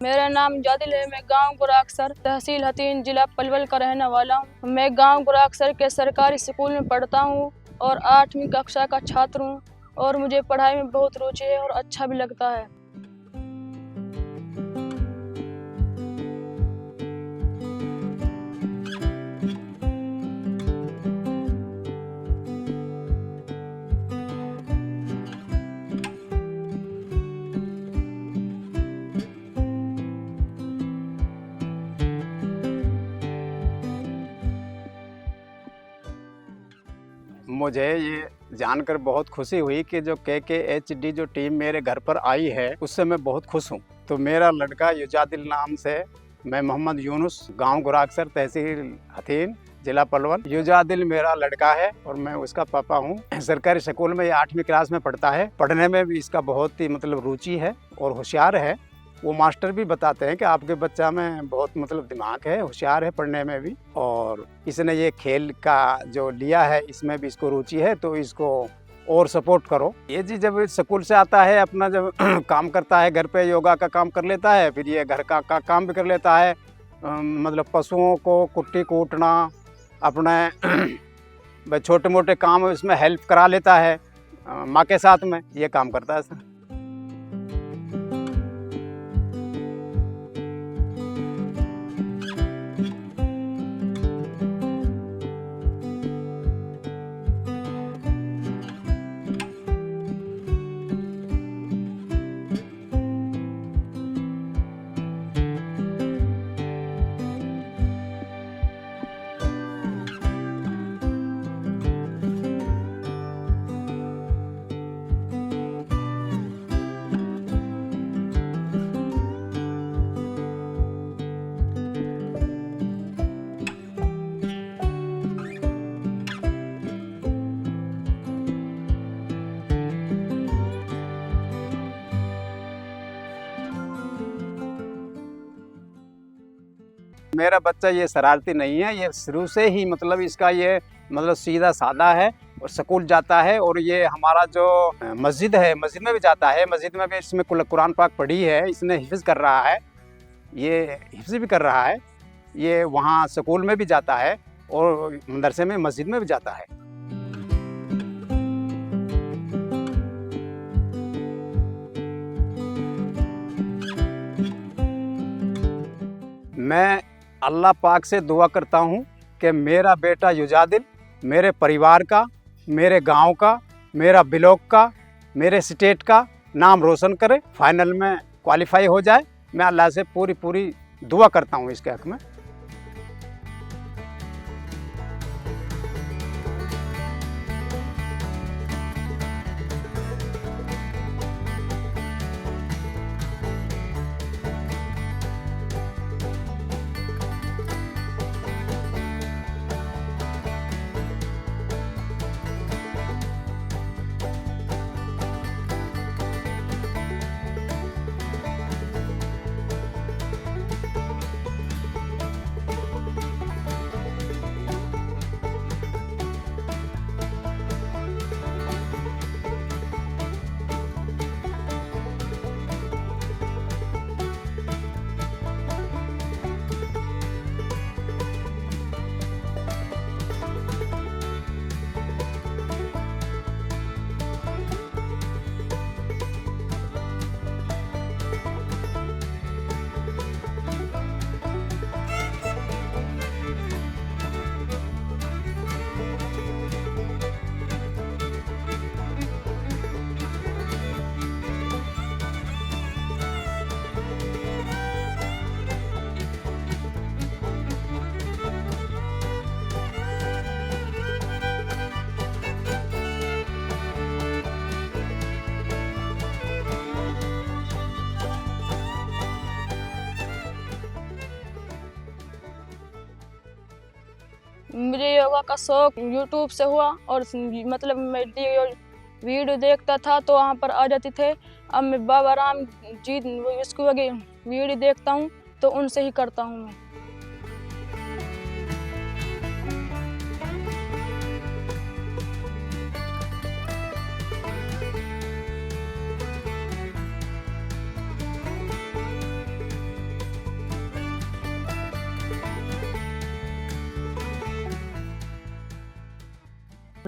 मेरा नाम जादिल है। मैं गांव गुराकसर, तहसील हथीन, जिला पलवल का रहने वाला हूँ। मैं गांव गुराकसर के सरकारी स्कूल में पढ़ता हूँ और 8वीं कक्षा का छात्र हूँ और मुझे पढ़ाई में बहुत रुचि है और अच्छा भी लगता है। मुझे ये जानकर बहुत खुशी हुई कि जो KKHD जो टीम मेरे घर पर आई है उससे मैं बहुत खुश हूँ। तो मेरा लड़का युजादिल नाम से, मैं मोहम्मद यूनुस, गांव गुराकसर, तहसील हथीन, जिला पलवल। युजादिल मेरा लड़का है और मैं उसका पापा हूँ। सरकारी स्कूल में ये 8वीं क्लास में पढ़ता है। पढ़ने में भी इसका बहुत ही रुचि है और होशियार है। वो मास्टर भी बताते हैं कि आपके बच्चा में बहुत दिमाग है, होशियार है पढ़ने में भी, और इसने ये खेल का जो लिया है इसमें भी इसको रुचि है, तो इसको और सपोर्ट करो। ये जी जब स्कूल से आता है अपना जब काम करता है, घर पे योगा का काम कर लेता है, फिर ये घर का काम भी कर लेता है। पशुओं को कुट्टी कूटना, अपने छोटे मोटे काम इसमें हेल्प करा लेता है माँ के साथ में, ये काम करता है सर। मेरा बच्चा ये शरारती नहीं है, ये शुरू से ही इसका ये सीधा साधा है और स्कूल जाता है। और ये हमारा जो मस्जिद है, मस्जिद में भी जाता है। मस्जिद में भी इसमें कुरान पाक पढ़ी है, इसने हिफ्ज़ कर रहा है, ये हिफ्ज़ भी कर रहा है। ये वहाँ स्कूल में भी जाता है और मदरसे में, मस्जिद में भी जाता है। मैं अल्लाह पाक से दुआ करता हूँ कि मेरा बेटा युजादिल मेरे परिवार का, मेरे गांव का, मेरा ब्लॉक का, मेरे स्टेट का नाम रोशन करे, फाइनल में क्वालिफाई हो जाए। मैं अल्लाह से पूरी दुआ करता हूँ इसके हक़ में। मुझे योगा का शौक यूट्यूब से हुआ और मैं वीडियो देखता था तो वहाँ पर आ जाते थे। अब मैं बाबा राम जी इसको वीडियो देखता हूँ तो उनसे ही करता हूँ मैं।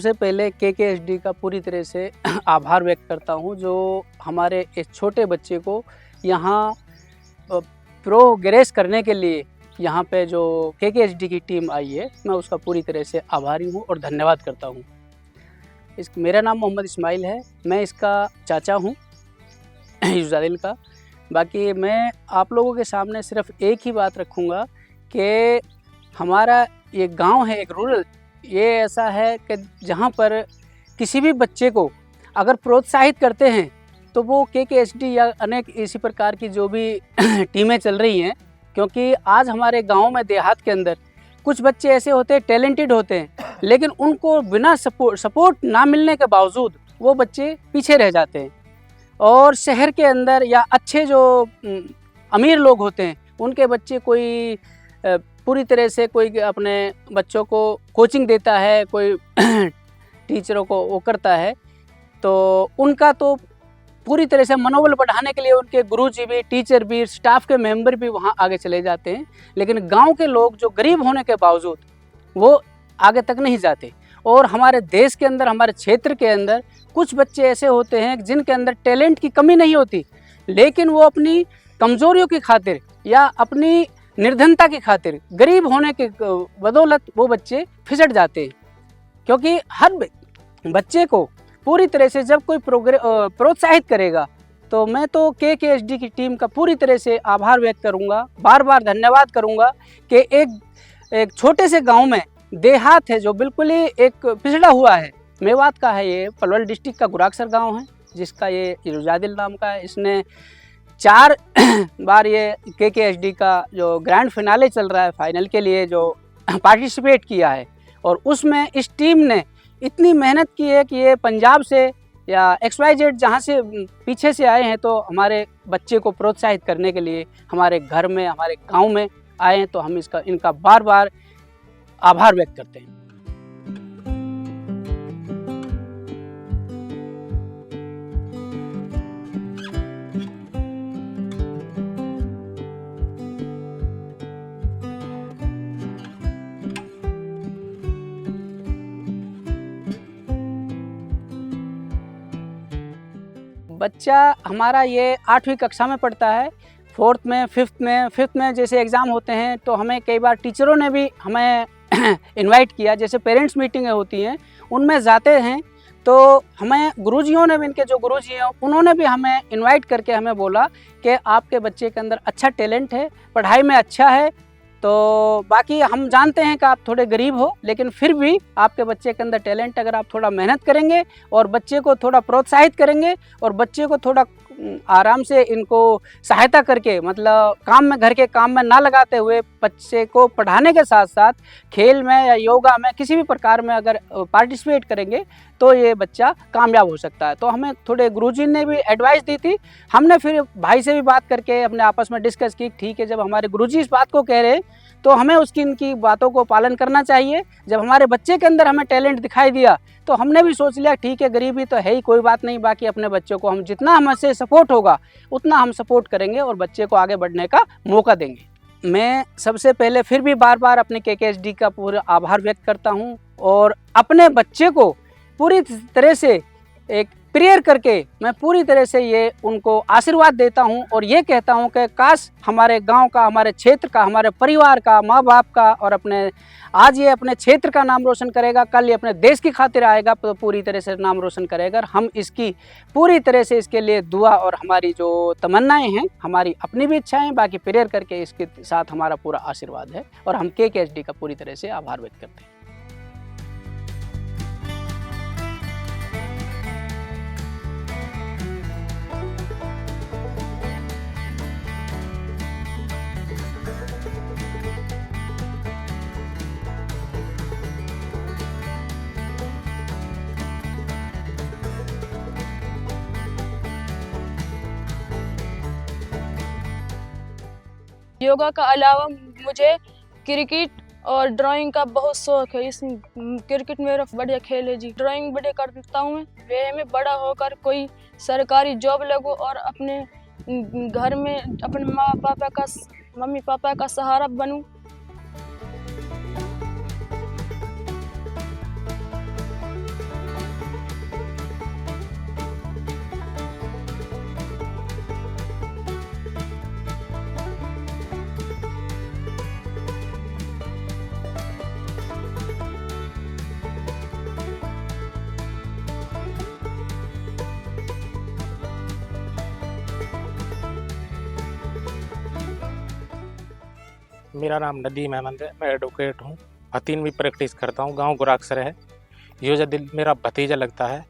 सबसे पहले KKHD का पूरी तरह से आभार व्यक्त करता हूं, जो हमारे एक छोटे बच्चे को यहाँ प्रोग्रेस करने के लिए यहाँ पे जो KKHD की टीम आई है, मैं उसका पूरी तरह से आभारी हूँ और धन्यवाद करता हूँ। मेरा नाम मोहम्मद इस्माइल है, मैं इसका चाचा हूँ युजादिल का। बाकी मैं आप लोगों के सामने सिर्फ एक ही बात रखूँगा कि हमारा ये गांव है, एक रूरल, ये ऐसा है कि जहाँ पर किसी भी बच्चे को अगर प्रोत्साहित करते हैं तो वो KKHD या अनेक इसी प्रकार की जो भी टीमें चल रही हैं, क्योंकि आज हमारे गांव में देहात के अंदर कुछ बच्चे ऐसे होते हैं, टैलेंटेड होते हैं, लेकिन उनको बिना सपोर्ट ना मिलने के बावजूद वो बच्चे पीछे रह जाते हैं। और शहर के अंदर या अच्छे जो अमीर लोग होते हैं, उनके बच्चे कोई पूरी तरह से कोई अपने बच्चों को कोचिंग देता है, कोई टीचरों को वो करता है, तो उनका तो पूरी तरह से मनोबल बढ़ाने के लिए उनके गुरुजी भी, टीचर भी, स्टाफ के मेंबर भी वहाँ आगे चले जाते हैं। लेकिन गांव के लोग जो गरीब होने के बावजूद वो आगे तक नहीं जाते। और हमारे देश के अंदर, हमारे क्षेत्र के अंदर कुछ बच्चे ऐसे होते हैं जिनके अंदर टैलेंट की कमी नहीं होती, लेकिन वो अपनी कमज़ोरियों की खातिर या अपनी निर्धनता की खातिर, गरीब होने के बदौलत वो बच्चे फिसट जाते हैं। क्योंकि हर बच्चे को पूरी तरह से जब कोई प्रोत्साहित करेगा, तो मैं तो KKHD की टीम का पूरी तरह से आभार व्यक्त करूंगा, बार बार धन्यवाद करूंगा कि एक छोटे से गांव में, देहात है जो बिल्कुल ही एक पिछड़ा हुआ है, मेवात का है, ये पलवल डिस्ट्रिक्ट का गुराक्सर गांव है, जिसका ये युजादिल नाम का है। इसने 4 बार ये KKHD का जो ग्रैंड फिनाले चल रहा है, फाइनल के लिए जो पार्टिसिपेट किया है, और उसमें इस टीम ने इतनी मेहनत की है कि ये पंजाब से या XYZ जहाँ से पीछे से आए हैं, तो हमारे बच्चे को प्रोत्साहित करने के लिए हमारे घर में, हमारे गांव में आए हैं, तो हम इनका बार बार आभार व्यक्त करते हैं। बच्चा हमारा ये 8वीं कक्षा में पढ़ता है, 4th में, 5th में जैसे एग्ज़ाम होते हैं, तो हमें कई बार टीचरों ने भी हमें इनवाइट किया, जैसे पेरेंट्स मीटिंगें होती हैं उनमें जाते हैं, तो हमें गुरुजियों ने भी, इनके जो गुरुजी हैं उन्होंने भी हमें इनवाइट करके हमें बोला कि आपके बच्चे के अंदर अच्छा टैलेंट है, पढ़ाई में अच्छा है, तो बाकी हम जानते हैं कि आप थोड़े गरीब हो, लेकिन फिर भी आपके बच्चे के अंदर टैलेंट, अगर आप थोड़ा मेहनत करेंगे और बच्चे को थोड़ा प्रोत्साहित करेंगे और बच्चे को थोड़ा आराम से इनको सहायता करके, मतलब काम में, घर के काम में ना लगाते हुए बच्चे को पढ़ाने के साथ साथ खेल में या योगा में किसी भी प्रकार में अगर पार्टिसिपेट करेंगे, तो ये बच्चा कामयाब हो सकता है। तो हमें थोड़े गुरुजी ने भी एडवाइस दी थी, हमने फिर भाई से भी बात करके अपने आपस में डिस्कस की, ठीक है, जब हमारे गुरुजी इस बात को कह रहे हैं तो हमें इनकी बातों को पालन करना चाहिए। जब हमारे बच्चे के अंदर हमें टैलेंट दिखाई दिया, तो हमने भी सोच लिया, ठीक है, गरीबी तो है ही, कोई बात नहीं, बाकी अपने बच्चों को हम जितना हमसे सपोर्ट होगा उतना हम सपोर्ट करेंगे और बच्चे को आगे बढ़ने का मौका देंगे। मैं सबसे पहले फिर भी बार बार अपने KKHD का पूरा आभार व्यक्त करता हूं और अपने बच्चे को पूरी तरह से एक प्रेयर करके मैं पूरी तरह से ये उनको आशीर्वाद देता हूं और ये कहता हूं कि काश हमारे गांव का, हमारे क्षेत्र का, हमारे परिवार का, माँ बाप का, और आज ये अपने क्षेत्र का नाम रोशन करेगा, कल ये अपने देश की खातिर आएगा, तो पूरी तरह से नाम रोशन करेगा। हम इसकी पूरी तरह से इसके लिए दुआ और हमारी जो तमन्नाएं हैं, हमारी अपनी भी इच्छाएं, बाकी प्रेयर करके इसके साथ हमारा पूरा आशीर्वाद है और हम KKHD का पूरी तरह से आभार व्यक्त करते हैं। योगा का अलावा मुझे क्रिकेट और ड्राइंग का बहुत शौक है। इस क्रिकेट मेरा बढ़िया खेल है जी। ड्राइंग बढ़िया करता हूँ मैं, में बड़ा होकर कोई सरकारी जॉब लगूँ और अपने घर में अपने मम्मी पापा का सहारा बनूँ। मेरा नाम नदीम अहमद है, मैं एडवोकेट हूँ। हतीन भी प्रैक्टिस करता हूँ, गांव गुराक्सर है। योजा दिल मेरा भतीजा लगता है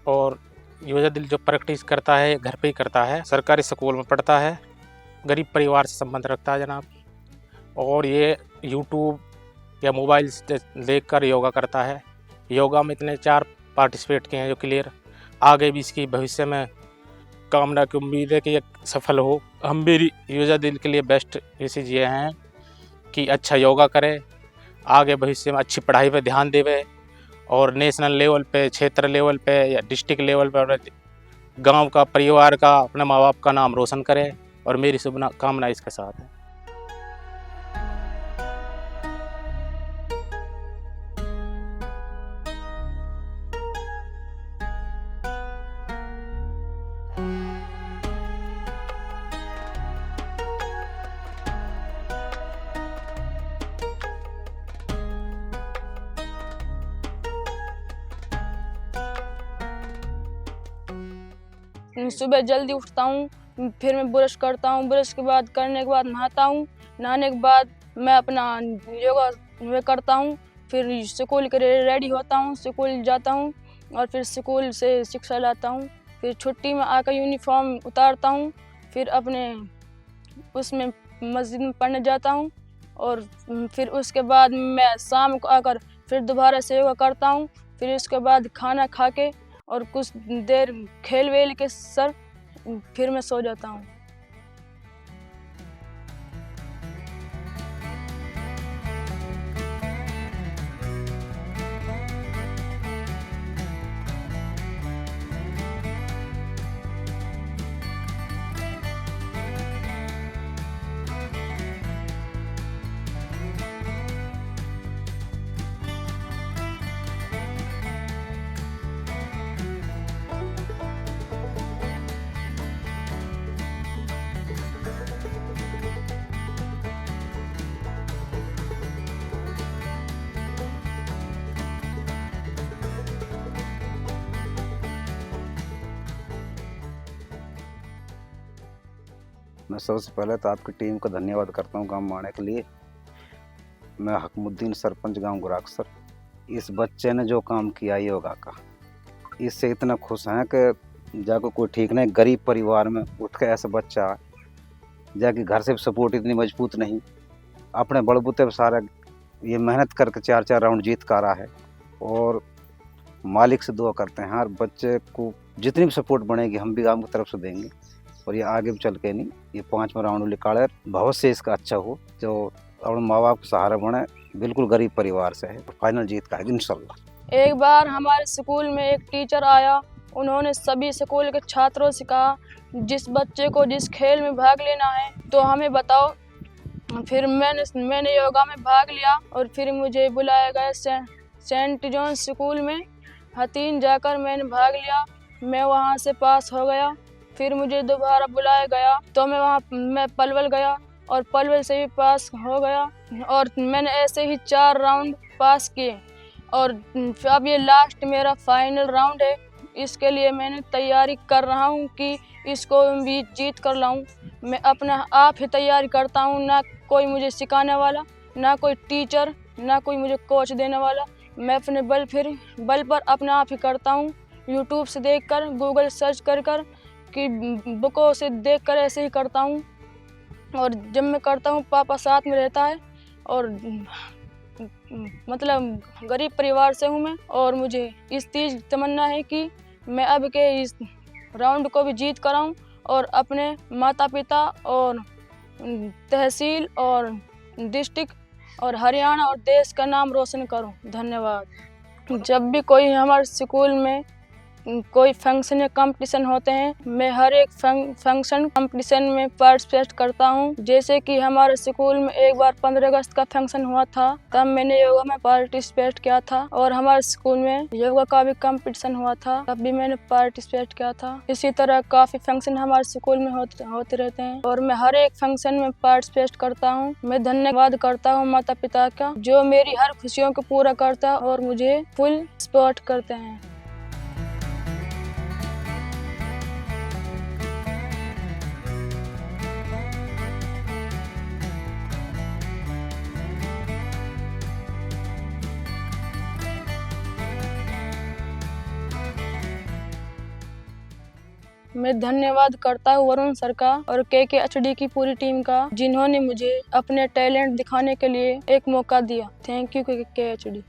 और योजा दिल जो प्रैक्टिस करता है घर पे ही करता है, सरकारी स्कूल में पढ़ता है, गरीब परिवार से संबंध रखता है जनाब। और ये यूट्यूब या मोबाइल से देखकर योगा करता है। योगा में इतने 4 पार्टिसिपेट किए हैं जो क्लियर, आगे भी इसकी भविष्य में कामना की उम्मीद है कि ये सफल हो। हम मेरी योजा दिल के लिए बेस्ट मैसेज ये हैं कि अच्छा योगा करे, आगे भविष्य में अच्छी पढ़ाई पे ध्यान देवे और नेशनल लेवल पे, क्षेत्र लेवल पे या डिस्ट्रिक्ट लेवल पे और गांव का, परिवार का, अपने माँ बाप का नाम रोशन करे। और मेरी शुभकामना इसके साथ है। सुबह जल्दी उठता हूँ, फिर मैं ब्रश करता हूँ, ब्रश के बाद करने के बाद नहाता हूँ, नहाने के बाद मैं अपना योगा वे करता हूँ, फिर स्कूल के लिए रेडी होता हूँ, स्कूल जाता हूँ और फिर स्कूल से शिक्षा लाता हूँ। फिर छुट्टी में आकर यूनिफॉर्म उतारता हूँ, फिर अपने उसमें मस्जिद में पढ़ने जाता हूँ और फिर उसके बाद मैं शाम को आकर फिर दोबारा से योगा करता हूँ। फिर उसके बाद खाना खा के और कुछ देर खेल वेल के सर फिर मैं सो जाता हूँ। मैं सबसे पहले तो आपकी टीम का धन्यवाद करता हूँ गांव में आने के लिए। मैं हकमुद्दीन, सरपंच गांव गुराक्सर। इस बच्चे ने जो काम किया योगा का, इससे इतना खुश हैं कि जाकर कोई ठीक नहीं, गरीब परिवार में उठ के ऐसा बच्चा जाके घर से सपोर्ट इतनी मजबूत नहीं, अपने बलबूते पर सारा ये मेहनत करके 4 राउंड जीत कर रहा है। और मालिक से दुआ करते हैं हर बच्चे को जितनी भी सपोर्ट बनेगी हम भी गांव की तरफ से देंगे और ये आगे भी चल के नहीं, ये 5वां राउंड निकाले, भविष्य इसका अच्छा हो, जो अपने माँ बाप का सहारा बने। बिल्कुल गरीब परिवार से है, फाइनल जीत का है इंशाल्लाह। एक बार हमारे स्कूल में एक टीचर आया, उन्होंने सभी स्कूल के छात्रों से कहा जिस बच्चे को जिस खेल में भाग लेना है तो हमें बताओ। फिर मैंने योगा में भाग लिया और फिर मुझे बुलाया गया सेंट जॉन स्कूल में हतीन, जाकर मैंने भाग लिया, मैं वहाँ से पास हो गया। फिर मुझे दोबारा बुलाया गया तो मैं पलवल गया और पलवल से भी पास हो गया और मैंने ऐसे ही 4 राउंड पास किए और अब ये लास्ट मेरा फाइनल राउंड है। इसके लिए मैंने तैयारी कर रहा हूँ कि इसको भी जीत कर लाऊं। मैं अपना आप ही तैयारी करता हूँ, ना कोई मुझे सिखाने वाला, ना कोई टीचर, ना कोई मुझे कोच देने वाला। मैं अपने बल पर अपना आप ही करता हूँ, यूट्यूब से देखकर, गूगल सर्च कर कि बुकों से देखकर ऐसे ही करता हूँ। और जब मैं करता हूँ पापा साथ में रहता है और मतलब गरीब परिवार से हूँ मैं और मुझे इस चीज़ तमन्ना है कि मैं अब के इस राउंड को भी जीत कर आऊँ और अपने माता पिता और तहसील और डिस्ट्रिक्ट और हरियाणा और देश का नाम रोशन करूँ। धन्यवाद। जब भी कोई हमारे स्कूल में कोई फंक्शन या कंपटीशन होते हैं, मैं हर एक फंक्शन कंपटीशन में पार्टिसिपेट करता हूं। जैसे कि हमारे स्कूल में एक बार 15 अगस्त का फंक्शन हुआ था, तब मैंने योगा में पार्टिसिपेट किया था और हमारे स्कूल में योगा का भी कंपटीशन हुआ था, तब भी मैंने पार्टिसिपेट किया था। इसी तरह काफ़ी फंक्शन हमारे स्कूल में होते रहते हैं और मैं हर एक फंक्शन में पार्टिसिपेट करता हूँ। मैं धन्यवाद करता हूँ माता पिता का, जो मेरी हर खुशियों को पूरा करता है और मुझे फुल सपोर्ट करते हैं। मैं धन्यवाद करता हूँ वरुण सर का और KKHD की पूरी टीम का, जिन्होंने मुझे अपने टैलेंट दिखाने के लिए एक मौका दिया। Thank you KKHD।